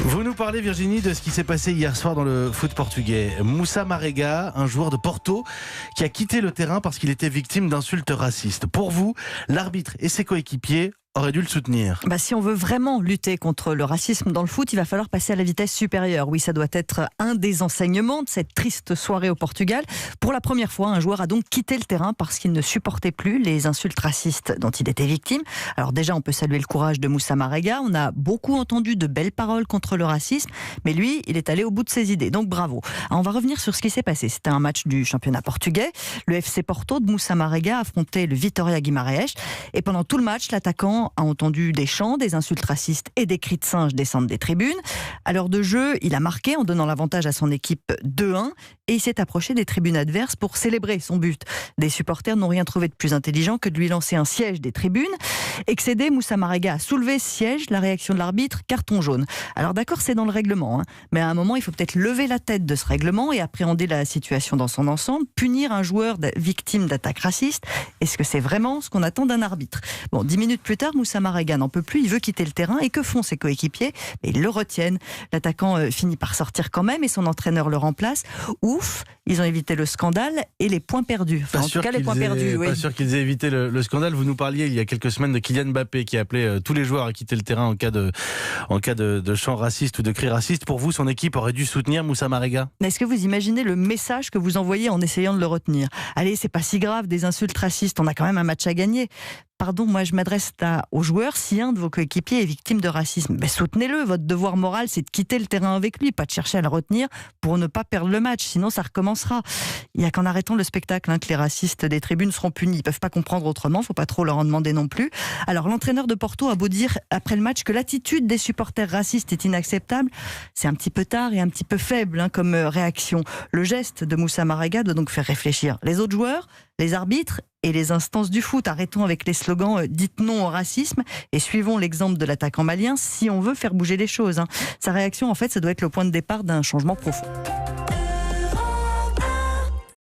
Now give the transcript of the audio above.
Vous nous parlez, Virginie, de ce qui s'est passé hier soir dans le foot portugais. Moussa Marega, un joueur de Porto, qui a quitté le terrain parce qu'il était victime d'insultes racistes. Pour vous, l'arbitre et ses coéquipiers aurait dû le soutenir. Si on veut vraiment lutter contre le racisme dans le foot, il va falloir passer à la vitesse supérieure. Oui, ça doit être un des enseignements de cette triste soirée au Portugal. Pour la première fois, un joueur a donc quitté le terrain parce qu'il ne supportait plus les insultes racistes dont il était victime. Alors déjà, on peut saluer le courage de Moussa Marega. On a beaucoup entendu de belles paroles contre le racisme, mais lui, il est allé au bout de ses idées. Donc bravo. Alors, on va revenir sur ce qui s'est passé. C'était un match du championnat portugais. Le FC Porto de Moussa Marega affrontait le Vitória Guimarães. Et pendant tout le match, l'attaquant a entendu des chants, des insultes racistes et des cris de singe descendre des tribunes. À l'heure de jeu, il a marqué en donnant l'avantage à son équipe 2-1 et il s'est approché des tribunes adverses pour célébrer son but. Des supporters n'ont rien trouvé de plus intelligent que de lui lancer un siège des tribunes. Excédé, Moussa Marega a soulevé ce siège, la réaction de l'arbitre, carton jaune. Alors d'accord, c'est dans le règlement, mais à un moment, il faut peut-être lever la tête de ce règlement et appréhender la situation dans son ensemble. Punir un joueur victime d'attaques racistes, est-ce que c'est vraiment ce qu'on attend d'un arbitre ? 10 minutes plus tard, Moussa Marega n'en peut plus, il veut quitter le terrain. Et que font ses coéquipiers ? Ils le retiennent. L'attaquant finit par sortir quand même et son entraîneur le remplace. Ouf, ils ont évité le scandale et les points perdus. Enfin, en tout cas, les points perdus. Pas sûr qu'ils aient évité le scandale. Vous nous parliez il y a quelques semaines de Kylian Mbappé qui a appelé tous les joueurs à quitter le terrain en cas de chants racistes ou de cris racistes. Pour vous, son équipe aurait dû soutenir Moussa Marega ? Mais est-ce que vous imaginez le message que vous envoyez en essayant de le retenir ? Allez, c'est pas si grave, des insultes racistes, on a quand même un match à gagner. Pardon, moi je m'adresse aux joueurs, si un de vos coéquipiers est victime de racisme, soutenez-le, votre devoir moral c'est de quitter le terrain avec lui, pas de chercher à le retenir pour ne pas perdre le match, sinon ça recommencera. Il n'y a qu'en arrêtant le spectacle que les racistes des tribunes seront punis, ils ne peuvent pas comprendre autrement, il ne faut pas trop leur en demander non plus. Alors l'entraîneur de Porto a beau dire après le match que l'attitude des supporters racistes est inacceptable, c'est un petit peu tard et un petit peu faible comme réaction. Le geste de Moussa Marega doit donc faire réfléchir les autres joueurs, les arbitres et les instances du foot. Arrêtons avec les slogans « dites non au racisme » et suivons l'exemple de l'attaquant malien si on veut faire bouger les choses. Sa réaction, en fait, ça doit être le point de départ d'un changement profond.